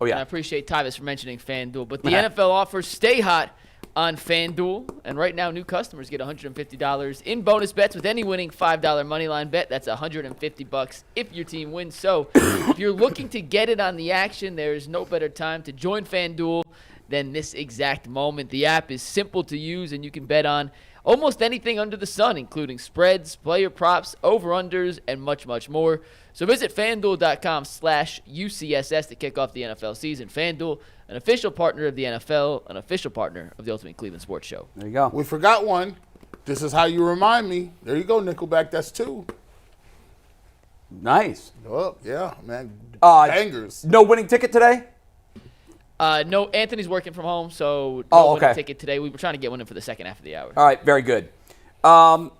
Oh, yeah. And I appreciate Tyvis for mentioning FanDuel. But the NFL offers stay hot on FanDuel. And right now, new customers get $150 in bonus bets with any winning $5 moneyline bet. That's $150 if your team wins. So if you're looking to get it on the action, there's no better time to join FanDuel than this exact moment. The app is simple to use, and you can bet on almost anything under the sun, including spreads, player props, over-unders, and much, much more. So visit FanDuel.com/UCSS to kick off the NFL season. FanDuel, an official partner of the NFL, an official partner of the Ultimate Cleveland Sports Show. There you go. We forgot one. This is how you remind me. There you go, Nickelback. That's 2. Nice. Oh, yeah, man. Bangers. No winning ticket today? No, Anthony's working from home, so no winning ticket today. We were trying to get one in for the second half of the hour. All right, very good. How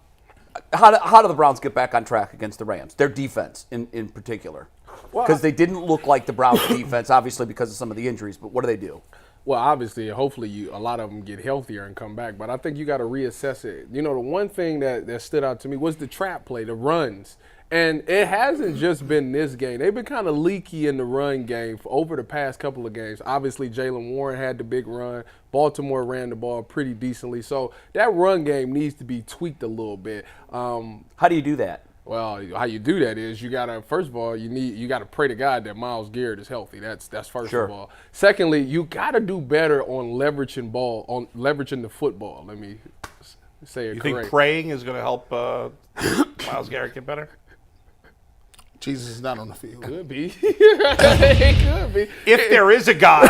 do the Browns get back on track against the Rams? Their defense in particular. Because they didn't look like the Browns' defense, obviously because of some of the injuries, but what do they do? Well, obviously, hopefully, a lot of them get healthier and come back. But I think you got to reassess it. You know, the one thing that stood out to me was the trap play, the runs. And it hasn't just been this game. They've been kind of leaky in the run game over the past couple of games. Obviously, Jaylen Warren had the big run. Baltimore ran the ball pretty decently. So that run game needs to be tweaked a little bit. How do you do that? Well, how you do that is you gotta, first of all, you gotta pray to God that Myles Garrett is healthy. That's first of all. Secondly, you gotta do better on leveraging the football. Let me say it You correct. think praying is going to help Myles Garrett get better? Jesus is not on the field. Could be. It could be. If there is a God,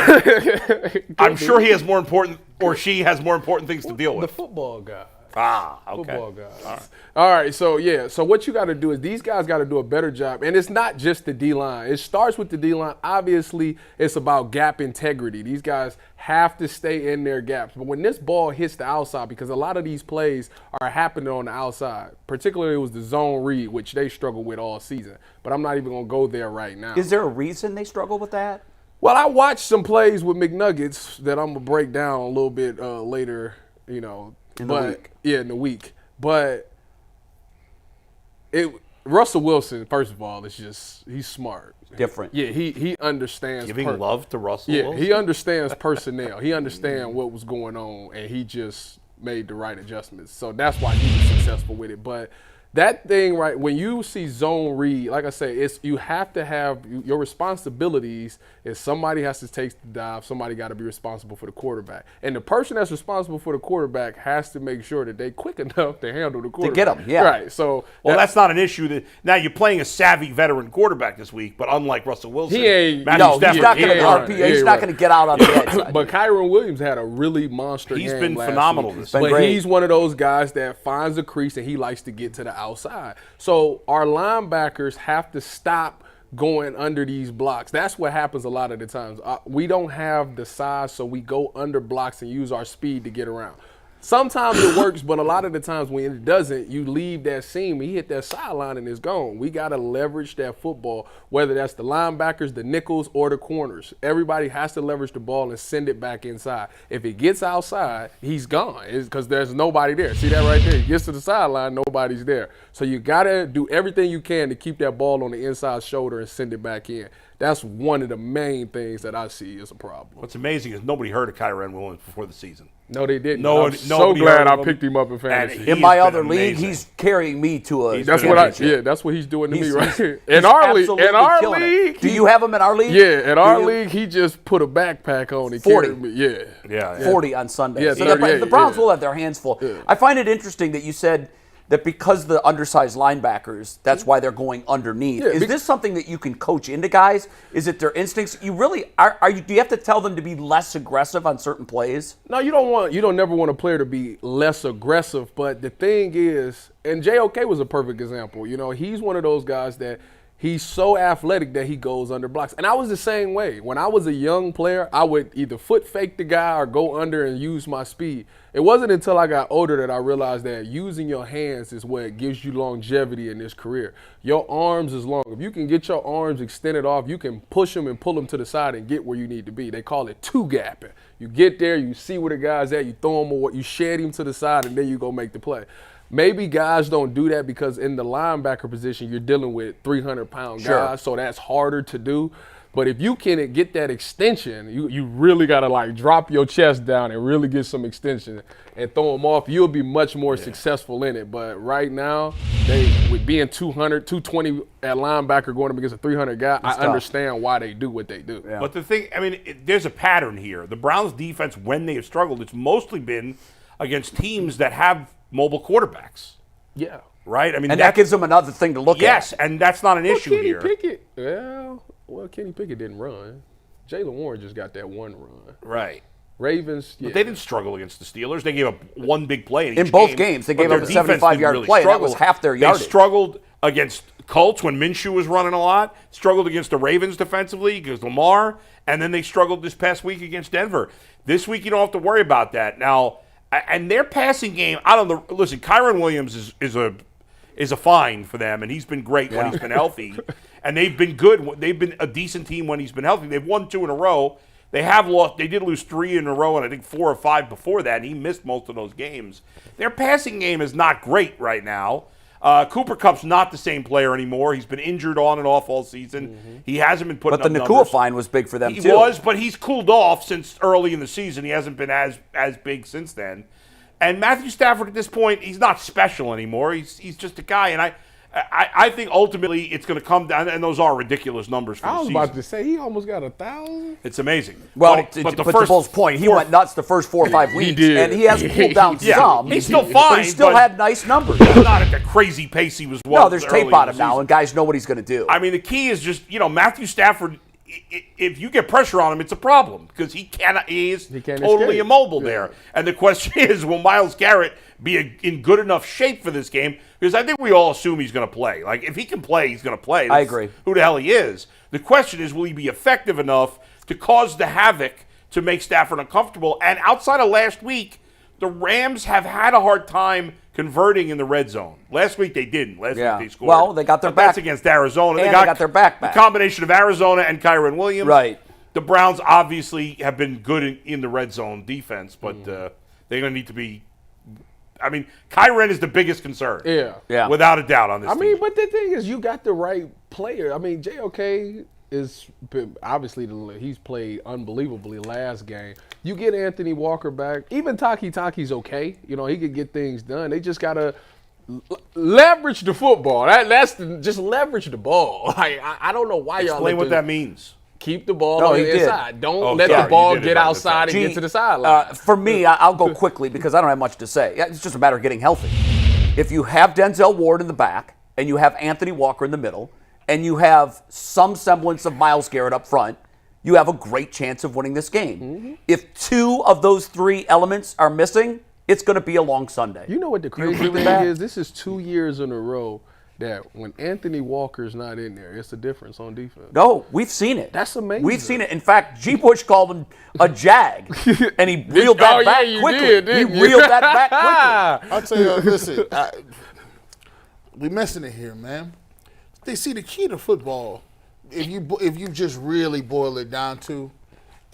I'm sure he has more important, or she has more important things to deal with. The football guy. Ah, okay. Football guys. All right, so what you got to do is these guys got to do a better job, and it's not just the D-line. It starts with the D-line. Obviously, it's about gap integrity. These guys have to stay in their gaps. But when this ball hits the outside, because a lot of these plays are happening on the outside, particularly it was the zone read, which they struggle with all season. But I'm not even going to go there right now. Is there a reason they struggle with that? Well, I watched some plays with McNuggets that I'm going to break down a little bit later, you know. In the week. Yeah, in the week. But Russell Wilson, first of all, he's smart. Different. Yeah, he understands. Giving love to Russell Wilson? He understands personnel. He understands what was going on, and he just made the right adjustments. So that's why he was successful with it. But that thing, right, when you see zone read, like I say, you have to have your responsibilities is somebody has to take the dive, somebody got to be responsible for the quarterback. And the person that's responsible for the quarterback has to make sure that they quick enough to handle the quarterback. To get him, yeah. Right, so. Well, that's not an issue. Now you're playing a savvy veteran quarterback this week, but unlike Russell Wilson, he's not going to he's not going to get out on the edge. But Kyron Williams had a really monster game. He's been last phenomenal week. this But great. he's one of those guys that finds a crease and he likes to get to the outside. So our linebackers have to stop going under these blocks. That's what happens a lot of the times. We don't have the size, so we go under blocks and use our speed to get around. Sometimes it works, but a lot of the times when it doesn't, you leave that seam, he hit that sideline and it's gone. We got to leverage that football, whether that's the linebackers, the nickels, or the corners. Everybody has to leverage the ball and send it back inside. If it gets outside, he's gone because there's nobody there. See that right there? He gets to the sideline, nobody's there. So you got to do everything you can to keep that ball on the inside shoulder and send it back in. That's one of the main things that I see as a problem. What's amazing is nobody heard of Kyron Williams before the season. No, they didn't. I'm so glad I picked him up in fantasy. In my other league, he's carrying me to a that's what he's doing to me right here. In our league. Do you have him in our league? Yeah, in our league, he just put a backpack on and 40. carried me. Yeah. 40 on Sunday. Yeah, so the Browns will have their hands full. Yeah. I find it interesting that you said that because the undersized linebackers, that's why they're going underneath. Yeah, is this something that you can coach into guys? Is it their instincts? You really do you have to tell them to be less aggressive on certain plays? No, you don't never want a player to be less aggressive, but the thing is, and JOK was a perfect example. You know, he's one of those guys that he's so athletic that he goes under blocks. And I was the same way. When I was a young player, I would either foot fake the guy or go under and use my speed. It wasn't until I got older that I realized that using your hands is what gives you longevity in this career. Your arms is long. If you can get your arms extended off, you can push them and pull them to the side and get where you need to be. They call it two-gapping. You get there, you see where the guy's at, you throw him or you shed him to the side, and then you go make the play. Maybe guys don't do that because in the linebacker position, you're dealing with 300-pound guys, so that's harder to do. But if you can get that extension, you really got to like drop your chest down and really get some extension and throw them off. You'll be much more successful in it. But right now, with being 200, 220 at linebacker going up against a 300 guy, I understand why they do what they do. Yeah. But the thing, I mean, there's a pattern here. The Browns' defense, when they have struggled, it's mostly been against teams that have mobile quarterbacks. Yeah. Right? I mean, And that gives them another thing to look at. yes, and that's not an issue Kenny here. Pickett, well, Kenny Pickett didn't run. Jalen Warren just got that one run. Right. Ravens, But they didn't struggle against the Steelers. They gave up one big play in each both game, games, they but gave their up a defense 75-yard didn't play, and that struggle. was half their yardage. They struggled against Colts when Minshew was running a lot, struggled against the Ravens defensively against Lamar, and then they struggled this past week against Denver. This week, you don't have to worry about that. Now, and their passing game, I don't know. Listen, Kyron Williams is a find for them, and he's been great when he's been healthy. And they've been good. They've been a decent team when he's been healthy. They've won 2 in a row. They have lost. They did lose 3 in a row, and I think 4 or 5 before that. And he missed most of those games. Their passing game is not great right now. Cooper Kupp's not the same player anymore. He's been injured on and off all season. Mm-hmm. He hasn't been putting But the up Nakua numbers. fine was big for them, He too. was, but he's cooled off since early in the season. He hasn't been as big since then. And Matthew Stafford at this point, he's not special anymore. He's just a guy. And I think ultimately it's going to come down, and those are ridiculous numbers for the I was season. about to say he almost got 1,000. It's amazing. Well, but to Bull's point, he went nuts the first 4 or 5 weeks, did. and he has cooled down Yeah, some. he's still but fine, he still but- had nice numbers. not at the crazy pace he was. No, there's early tape on in him the now, season. and guys know what he's going to do. I mean, the key is just Matthew Stafford. If you get pressure on him, it's a problem because he cannot. He is can't totally escape. immobile there. And the question is, will Myles Garrett be in good enough shape for this game? Because I think we all assume he's going to play. Like if he can play, he's going to play. I That's agree. Who the hell he is? The question is, will he be effective enough to cause the havoc to make Stafford uncomfortable? And outside of last week, the Rams have had a hard time converting in the red zone. Last week they didn't. Last Yeah. week they scored. Well, they got their But that's back. against Arizona. And they got their back back. The combination of Arizona and Kyron Williams. Right. The Browns obviously have been good in the red zone defense, but they're going to need to be. I mean, Kyron is the biggest concern. Yeah. Without a doubt on this I team. mean, but the thing is, you got the right player. I mean, JOK is obviously he's played unbelievably last game. You get Anthony Walker back. Even Taki's okay. You know, he could get things done. They just gotta leverage the football. Just leverage the ball. Like I don't know why y'all Explain what that means. keep the ball No, on he the did. inside. Don't Oh, let sorry, the you ball did get it by outside and mistake. get to the sideline. For me, I'll go quickly because I don't have much to say. It's just a matter of getting healthy. If you have Denzel Ward in the back and you have Anthony Walker in the middle and you have some semblance of Myles Garrett up front, you have a great chance of winning this game. Mm-hmm. If 2 of those 3 elements are missing, it's going to be a long Sunday. You know what the crazy agree with thing that? is? This is 2 years in a row that when Anthony Walker's not in there, it's a difference on defense. No, we've seen it. That's amazing. We've seen it. In fact, G. Bush called him a jag, and he reeled that Oh, yeah, back you quickly. did, didn't he you? reeled that back quickly. I'll tell you, listen, we messing it here, man. They see the key to football. If you just really boil it down to,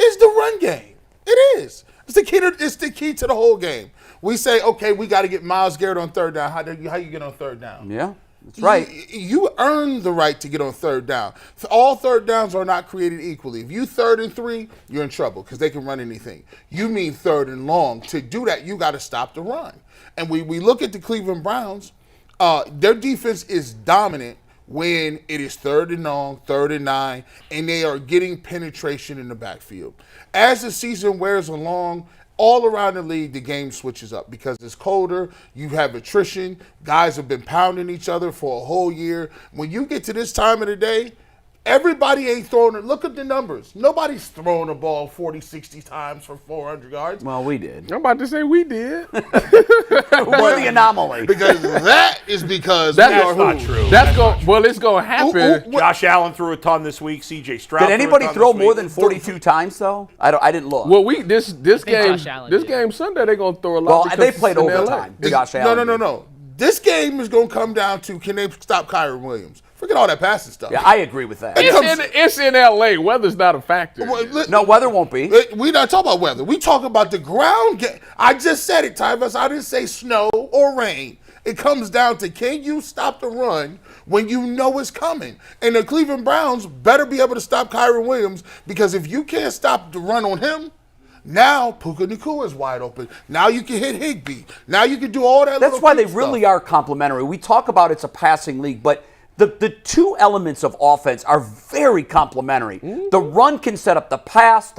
is the run game. It is. It's the key to the whole game. We say, okay, we got to get Myles Garrett on third down. How you get on third down? Yeah, that's right. You earn the right to get on third down. All third downs are not created equally. If you 3rd and 3, you're in trouble because they can run anything. You mean 3rd and long. To do that, you got to stop the run. And we look at the Cleveland Browns. Their defense is dominant when it is 3rd and long, 3rd and 9, and they are getting penetration in the backfield. As the season wears along, all around the league, the game switches up because it's colder. You have attrition. Guys have been pounding each other for a whole year. When you get to this time of the day, everybody ain't throwing it. Look at the numbers. Nobody's throwing the ball 40, 60 times for 400 yards. Well, we did. I'm about to say we did. We're the anomaly. Because because That's we are not who? true. It's gonna happen. What- Josh Allen threw a ton this week. C.J. Stroud. Did threw a anybody ton throw this more week. than 42 times though? I didn't look. Well, this game Josh Allen did. game Sunday they're gonna throw a lot. Well, because they it's played in LA. overtime. Josh Allen. No. This game is going to come down to, can they stop Kyron Williams? Forget all that passing stuff. Yeah, I agree with that. It's in LA. Weather's not a factor. No, weather won't be. We're not talking about weather. We talking about the ground game. I just said it, Tyvis. I didn't say snow or rain. It comes down to, can you stop the run when you know it's coming. And the Cleveland Browns better be able to stop Kyron Williams, because if you can't stop the run on him, now Puka Nacua is wide open. Now you can hit Higbee. Now you can do all that. That's why they stuff. really are complementary. We talk about it's a passing league, but the two elements of offense are very complementary. The run can set up the pass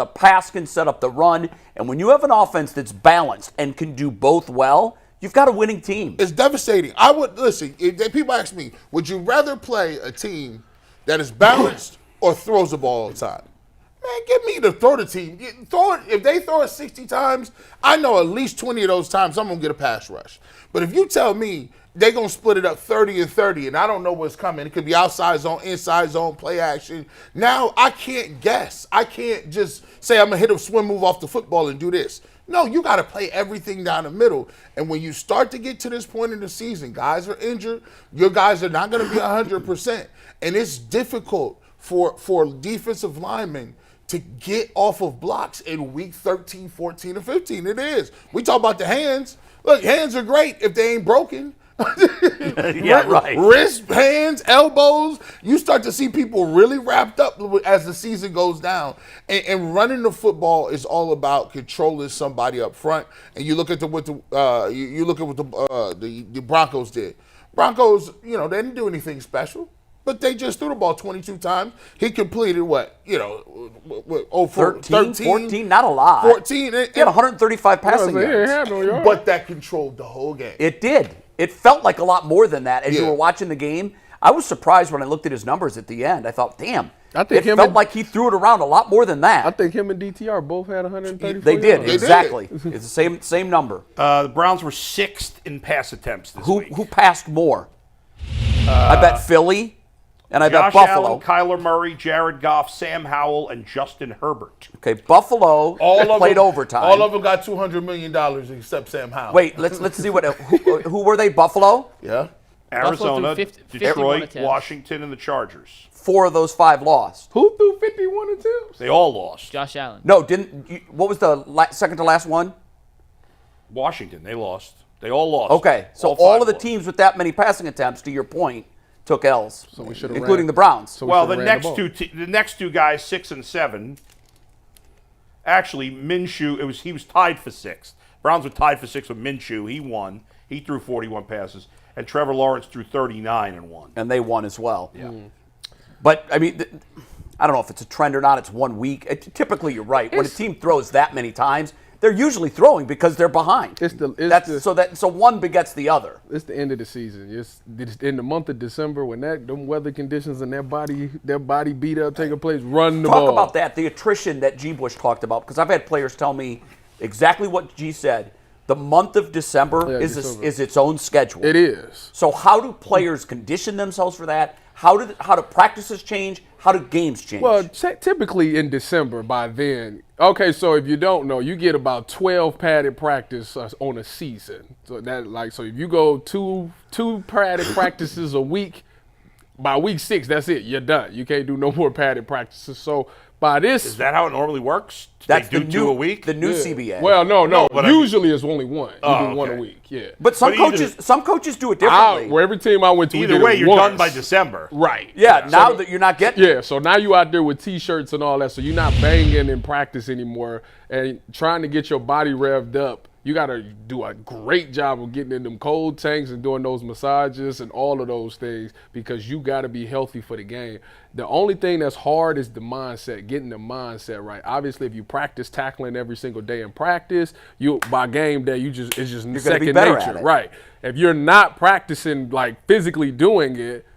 can set up the run, and when you have an offense that's balanced and can do both well, you've got a winning team. It's devastating. I would listen. If people ask me, would you rather play a team that is balanced or throws the ball all the time? Man, give me the throw the team. Throw it. If they throw it 60 times, I know at least 20 of those times I'm gonna get a pass rush. But if you tell me they're gonna split it up 30 and 30, and I don't know what's coming, it could be outside zone, inside zone, play action. Now I can't guess. I can't just say I'm gonna hit a swim move off the football and do this. No, you got to play everything down the middle. And when you start to get to this point in the season, guys are injured. Your guys are not going to be 100%. And it's difficult for defensive linemen to get off of blocks in week 13, 14, and 15. It is. We talk about the hands. Look, hands are great if they ain't broken. Yeah, right. Wrist, hands, elbows. You start to see people really wrapped up as the season goes down. And running the football is all about controlling somebody up front. And you look at what the Broncos did. Broncos, they didn't do anything special, but they just threw the ball 22 times. He completed 13, 14, not a lot. 14. He had 135 passing yards. But that controlled the whole game. It did. It felt like a lot more than that. As you Yeah. were watching the game, I was surprised when I looked at his numbers at the end. I thought, damn, I think it felt like he threw it around a lot more than that. I think him and DTR both had 134 They did, yards. exactly. It's the same number. The Browns were 6th in pass attempts this week. Who passed more? I bet Philly, and I bet Josh Buffalo. Allen, Kyler Murray, Jared Goff, Sam Howell, and Justin Herbert. Okay, Buffalo played overtime. All of them got $200 million except Sam Howell. Wait, let's see who were they? Buffalo? Yeah. Arizona, threw 51 Detroit, attempts. Washington, and the Chargers. 4 of those 5 lost. Who threw 51 attempts? They all lost. Josh Allen. No, what was the second to last one? Washington, they lost. They all lost. Okay, so all 5 of the lost. teams with that many passing attempts, to your point, took L's, So we should've including ran. the Browns. So we Well, should've the ran next ball. the next two guys, 6 and 7. Actually, Minshew, he was tied for 6th. Browns were tied for 6th with Minshew. He won. He threw 41 passes, and Trevor Lawrence threw 39 and won. And they won as well. Yeah. But, I mean, I don't know if it's a trend or not. It's 1 week. Typically, you're right. When a team throws that many times, they're usually throwing because they're behind. So one begets the other. It's the end of the season. It's in the month of December when them weather conditions and their body beat up taking place. Run the ball. Talk about that, the attrition that G. Bush talked about, because I've had players tell me exactly what G said. The month of December is its own schedule. It is. So how do players condition themselves for that? How do practices change? How do games change? Well, typically in December by then. Okay, so if you don't know, you get about 12 padded practice on a season. So so if you go two padded practices a week, by week 6, that's it. You're done. You can't do no more padded practices. So by this, Is that how it normally works? that's they do the 2 new, a week? The new CBA. well, no. but Usually it's only one. You do one a okay. week. Yeah. but some but either- coaches do it differently. Where every team I went to, we Either did way, it you're once. done by December. Right. yeah, So now that you're not getting Yeah, so now you out there with T-shirts and all that, so you're not banging in practice anymore and trying to get your body revved up. You got to do a great job of getting in them cold tanks and doing those massages and all of those things because you got to be healthy for the game. The only thing that's hard is the mindset, getting the mindset right. Obviously, if you practice tackling every single day in practice, by game day, it's just gonna second be better nature. at it. Right. If you're not practicing, like physically doing it,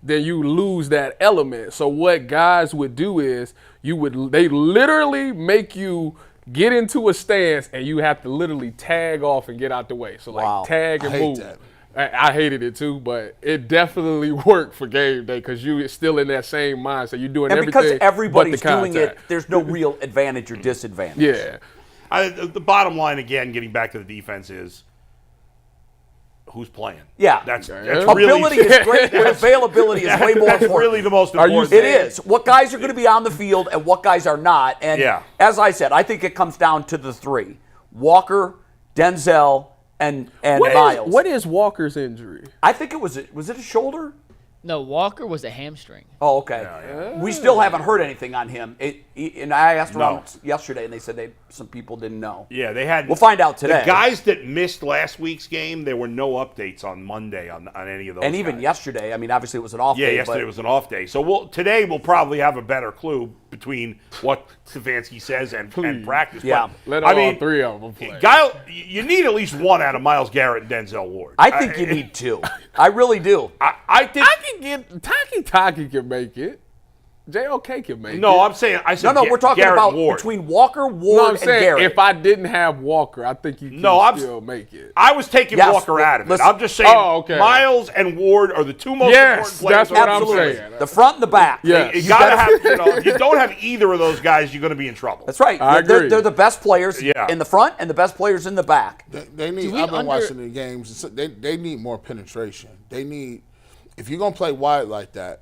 then you lose that element. So what guys would do is they literally make you get into a stance and you have to literally tag off and get out the way. So Wow. tag and I hate move. that. I hated it too, but it definitely worked for game day because you're still in that same mindset. You're doing and everything because everybody's but the doing it, contact. there's no real advantage or disadvantage. Yeah. The bottom line, again, getting back to the defense is who's playing. Yeah. That's Ability really, is great, but availability is way more that's important. really the most Are you important It thing. is. What guys are going to be on the field and what guys are not. And Yeah. as I said, I think it comes down to the 3. Walker, Denzel, and Miles. What is Walker's injury? I think was it a shoulder? No, Walker was a hamstring. Oh, okay. We still haven't heard anything on him. And I asked around yesterday, and they said some people didn't know. Yeah, they had. We'll find out today. The guys that missed last week's game, there were no updates on Monday on any of those. And even yesterday, I mean, obviously it was an off day. Yeah, yesterday was an off day. So today we'll probably have a better clue between what Stefanski says and practice. Yeah. Let all three of them play. You need at least one out of Myles Garrett and Denzel Ward. I think you need two. I really do. I think I can get Taki can make it. JOK can make it. No, I'm saying I said we're talking Garrett about Ward. between Walker, Ward, No, I'm and saying Garrett. if I didn't have Walker, I think you can still make it. I was taking Yes, Walker out of it. listen- I'm just saying okay. Myles and Ward are the two most important players. That's what I'm Absolutely. saying. The front and the back. Yes. You gotta have. If you don't have either of those guys, you're going to be in trouble. That's right. I agree. They're the best players in the front and the best players in the back. They need. I've been watching the games. They need more penetration. They need. If you're gonna play wide like that,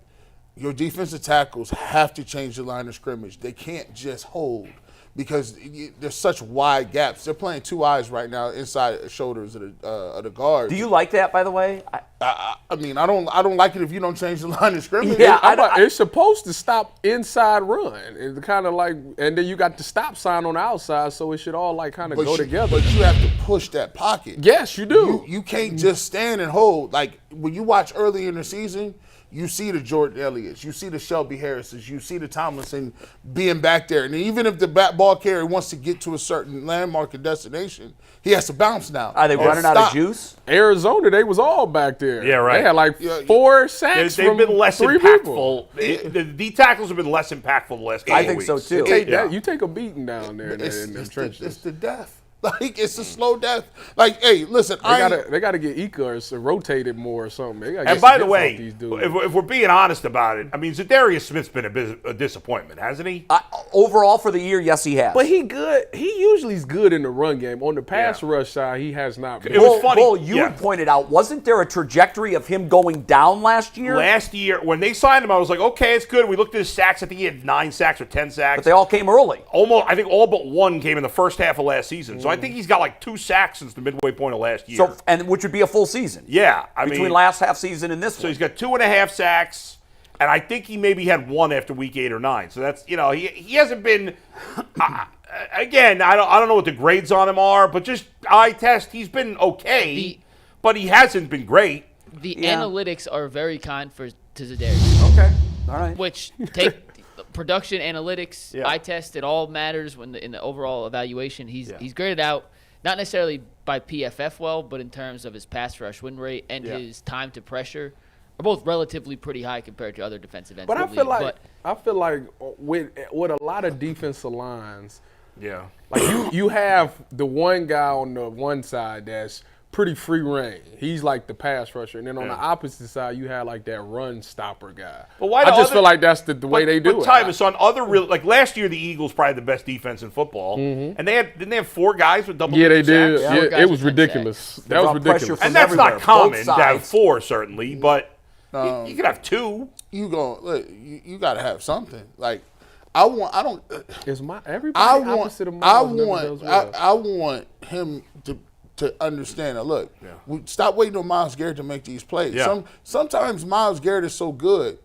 your defensive tackles have to change the line of scrimmage. They can't just hold because there's such wide gaps. They're playing two eyes right now inside the shoulders of the guards. Do you like that, by the way? I mean, I don't like it if you don't change the line of scrimmage. Yeah, It's supposed to stop inside run. It's kind of like, and then you got the stop sign on the outside, so it should all like kind of go together. But you have to push that pocket. Yes, you do. You can't just stand and hold. Like when you watch early in the season, you see the Jordan Elliott's, you see the Shelby Harris's, you see the Tomlinson being back there. And even if the ball carrier wants to get to a certain landmark or destination, he has to bounce now. Are they running out of juice? Arizona, they was all back there. Yeah, right. They had like 4 sacks They've from been less 3 impactful. people. The D tackles have been less impactful the last couple I of think weeks. so too. You take a beating down there in the trenches. It's the death. Like, it's a slow death. Like, hey, listen, They gotta get Icarus rotated more or something. They gotta And get by some the hits way, off these dudes. if we're being honest about it, I mean, Zadarius Smith's been a disappointment, hasn't he? Overall for the year, yes, he has. But he good. He usually is good in the run game. On the pass rush side, he has not been. It was funny. Bull, you had pointed out, wasn't there a trajectory of him going down last year? Last year, when they signed him, I was like, okay, it's good. We looked at his sacks. I think he had 9 sacks or 10 sacks. But they all came early. I think all but one came in the first half of last season. So I think he's got like 2 sacks since the midway point of last year. So, and which would be a full season. Yeah. Between last half season and this So one. he's got 2.5 sacks, and I think he maybe had 1 after week 8 or 9. So that's, he hasn't been, again, I don't know what the grades on him are, but just eye test, he's been okay, but he hasn't been great. The analytics are very kind to Zadarius. Okay. All right. Which take production analytics, eye test, it all matters in the overall evaluation. He's graded out, not necessarily by PFF but in terms of his pass rush win rate and his time to pressure are both relatively pretty high compared to other defensive ends. But I feel like with a lot of defensive lines, like you have the one guy on the one side that's pretty free reign. He's like the pass rusher, and then on the opposite side, you have like that run stopper guy. But why? I just feel like that's the way they do it. Tyvis, on other like last year, the Eagles probably the best defense in football, and didn't they have 4 guys with double? Yeah, they did. sacks? Yeah, it was 10 ridiculous. sacks. That was ridiculous. And that's everywhere, not common both to have sides. 4 certainly, but you could have 2. You got to have something. Like, everybody opposite of Miles never does well. I want him to understand that. Look, stop waiting on Myles Garrett to make these plays. Yeah. Sometimes Myles Garrett is so good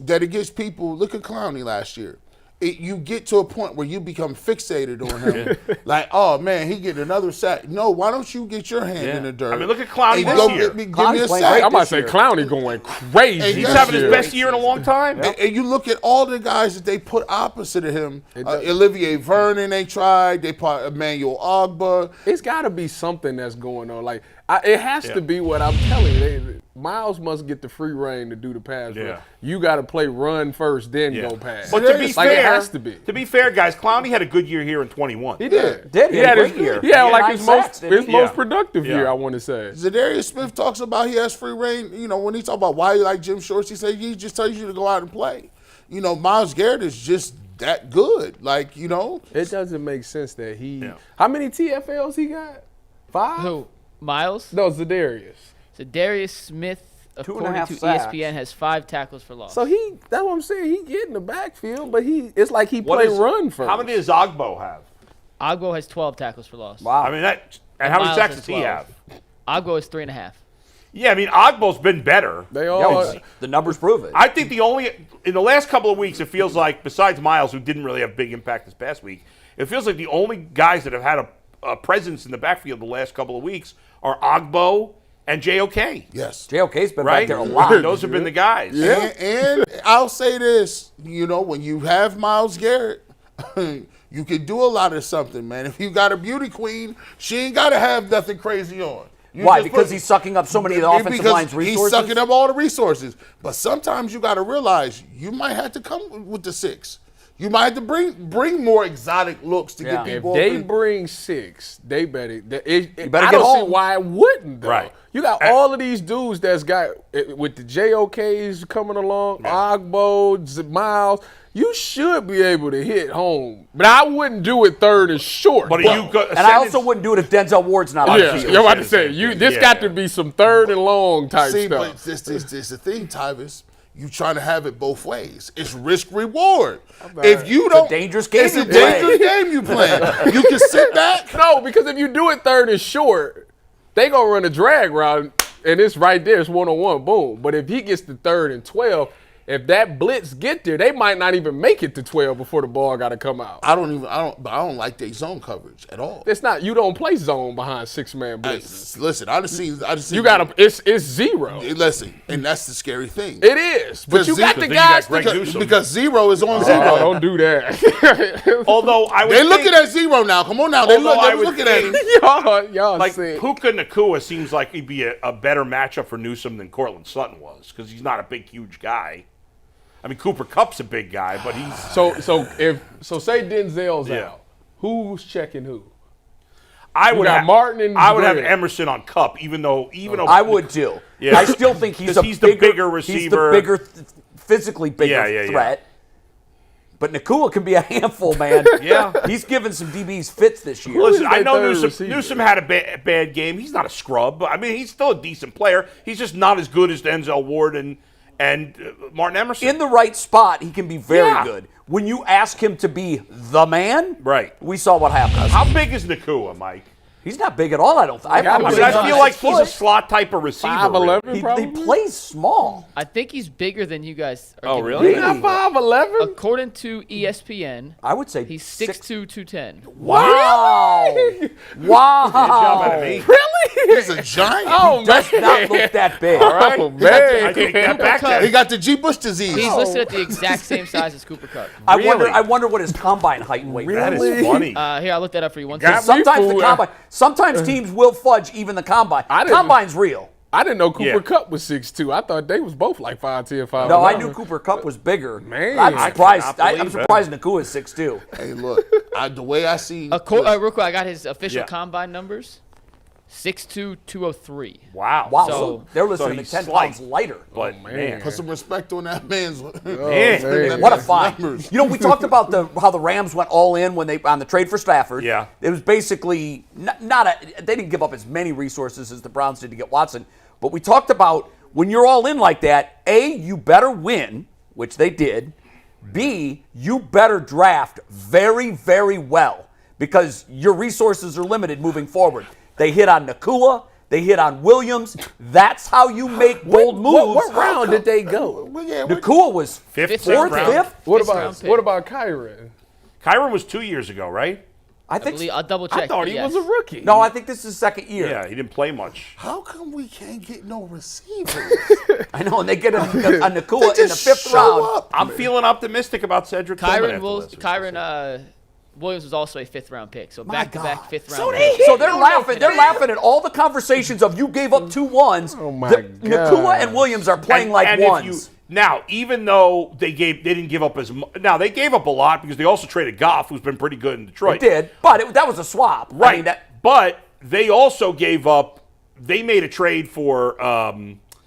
that it gets people. Look at Clowney last year. You get to a point where you become fixated on him. Like, oh man, he get another sack. No, why don't you get your hand in the dirt? I mean, look at Clowney and this go year. give me a Clowney's playing sack. great I'm about to this say year. Clowney going crazy. He's this having his year. best year in a long time. And you look at all the guys that they put opposite of him. Olivier Vernon, they tried. They put Emmanuel Ogbah. It's got to be something that's going on. Like it has to be what I'm telling you. Miles must get the free reign to do the pass. Yeah. You got to play run first, then go pass. But to be fair, it has to be. To be fair, guys, Clowney had a good year here in 21. He did. He had a great year. He had He had like 9 his sacks, didn't he? most productive Yeah. year, I want to say. Zadarius Smith talks about he has free reign. When he talk about why he like Jim Shorts, he said he just tells you to go out and play. Myles Garrett is just that good. Like, It doesn't make sense that he. Yeah. How many TFLs he got? 5? Who? Miles? No, Zadarius. Zadarius Smith, according 2.5 to sacks. ESPN, has 5 tackles for loss. So that's what I'm saying. He get in the backfield, but it's like he play run first. How many does Ogbo have? Ogbo has 12 tackles for loss. Wow. I mean, and how many Miles sacks has does he 12. have? Ogbo is 3.5. Yeah, I mean, Ogbo's been better. They all. The numbers prove it. I think in the last couple of weeks, it feels like, besides Miles, who didn't really have big impact this past week, it feels like the only guys that have had a presence in the backfield the last couple of weeks are Ogbo and JOK. Yes. JOK's been Right? back there a lot. Those have been the guys. Yeah. And I'll say this, when you have Myles Garrett, you can do a lot of something, man. If you got a beauty queen, she ain't got to have nothing crazy on. Why? Because he's sucking up so many of the offensive line's resources? He's sucking up all the resources. But sometimes you got to realize you might have to come with the 6. You might have to bring more exotic looks to get If people. they open. bring 6, they better. You better I get don't home. see why it wouldn't. Though. Right. You got all of these dudes that's got with the JOKs coming along, Ogbo, Miles. You should be able to hit home, but I wouldn't do it 3rd and short. But And I also wouldn't do it if Denzel Ward's not on the yeah, field. you're about to say this got to be some 3rd and long type See, stuff. but this the thing, Tyvis. You trying to have it both ways. It's risk reward. If you don't, dangerous game It's a you play. dangerous game you play. You can sit back. No, because if you do it 3rd and short, they gonna run a drag route, and it's right there. It's 1-on-1, boom. But if he gets to 3rd and 12, if that blitz get there, they might not even make it to 12 before the ball got to come out. I don't like their zone coverage at all. It's not. You don't play zone behind 6-man I- blitzes. listen, I just seen. You got to. It's 0. Listen, and that's the scary thing. It is. But you got the then you guys. got Greg Newsome. because 0 is on 0. Oh, don't do that. Although I would They think, looking at 0 now. Come on now. They Although I was would looking at him. y'all like sick. Puka Nacua seems like he'd be a better matchup for Newsome than Cortland Sutton was because he's not a big, huge guy. I mean, Cooper Kupp's a big guy, but he's So say Denzel's Yeah. out. Who's checking who? I would got have Martin and I would have Grant. Emerson on Kupp, even though I would too. Yeah. I still think he's 'Cause he's the bigger He's the receiver. bigger, physically bigger Yeah. threat. But Nacua can be a handful, man. Yeah. He's given some DBs fits this year. Listen, is I their know third Newsome receiver? had a bad game. He's not a scrub. I mean, he's still a decent player. He's just not as good as Denzel Ward and Martin Emerson. In the right spot, he can be very Yeah. good. When you ask him to be the man, Right. we saw what happened. How big is Nacua, Mike? He's not big at all, I don't think. I mean, I feel like he's a slot type of receiver. 5'11", He probably. plays small. I think he's bigger than you guys are Oh, giving really? him He's credit not for. 5'11". According to ESPN, I would say he's 6'2", 210. Wow. Good job out of me. Really? He's a giant. Oh, Does man. not look that big. All right. Oh, I man. take that back. Kupp. He got the G. Bush disease. He's listed at the exact same size as Cooper Kupp. Really? I wonder what his combine height and weight That is. is funny. Here, I'll look that up for you one Got second. Sometimes the fooled. sometimes teams will fudge even the combine. I didn't- Combine's real. I didn't know Cooper Yeah. Kupp was 6'2". I thought they was both like 5'10", 5'11". No, I knew Cooper Kupp was bigger. Man. I'm I surprised. cannot I'm believe that. surprised Nakua is 6'2". Hey, look, the way I see. Real quick, I got his official Yeah. combine numbers. 6'2", 203. Wow. Wow, So- so they're listening he's to 10 slight. pounds lighter. But Oh, man. man. Put some respect on that man's. Man. What a find! You know, we talked about how the Rams went all in when they on the trade for Stafford. Yeah. It was basically they didn't give up as many resources as the Browns did to get Watson, but we talked about when you're all in like that, A, you better win, which they did. B, you better draft very, very well because your resources are limited moving forward. They hit on Nakua. They hit on Williams. That's how you make bold moves. What round did they go? Well, yeah, Nakua was Fifth, fourth, round. fifth. What Fifth about round pick. what about Kyron? Kyron was 2 years ago, right? I think. I'll double check. I thought but he yes. was a rookie. No, I think this is his second year. Yeah, he didn't play much. How come we can't get no receivers? I know, and they get a They Nakua in the just fifth show round. up. I'm feeling optimistic about Cedric Tillman after this. Kyron Williams was also a 5th round pick, so My back-to-back God. 5th round. So picks. they- So they're laughing. They're laughing at all the conversations of you gave up 2 ones. Oh, my Nakua God. and Williams are playing like and if ones. now, even though they didn't give up as much. Now they gave up a lot because they also traded Goff, who's been pretty good in Detroit. They did, but that was a swap. Right. I mean, But they also gave up. They made a trade for.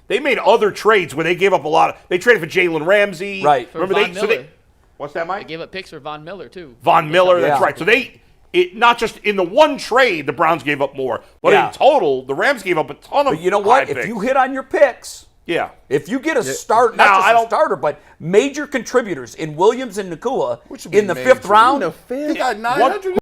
They made other trades where they gave up a lot. They traded for Jalen Ramsey. Right. For Remember Von they. So Miller. they. What's that, They Mike? gave up picks for Von Miller, too. Von Miller. That's Yeah. right. So not just in the one trade, the Browns gave up more, but Yeah. in total, the Rams gave up a ton of. but you know what? high If picks. you hit on your picks, yeah. if you get a start, Now, not I just a don't- starter, but major contributors in Williams and Nakua Which would be in the major. 5th round, In the fifth? He got 900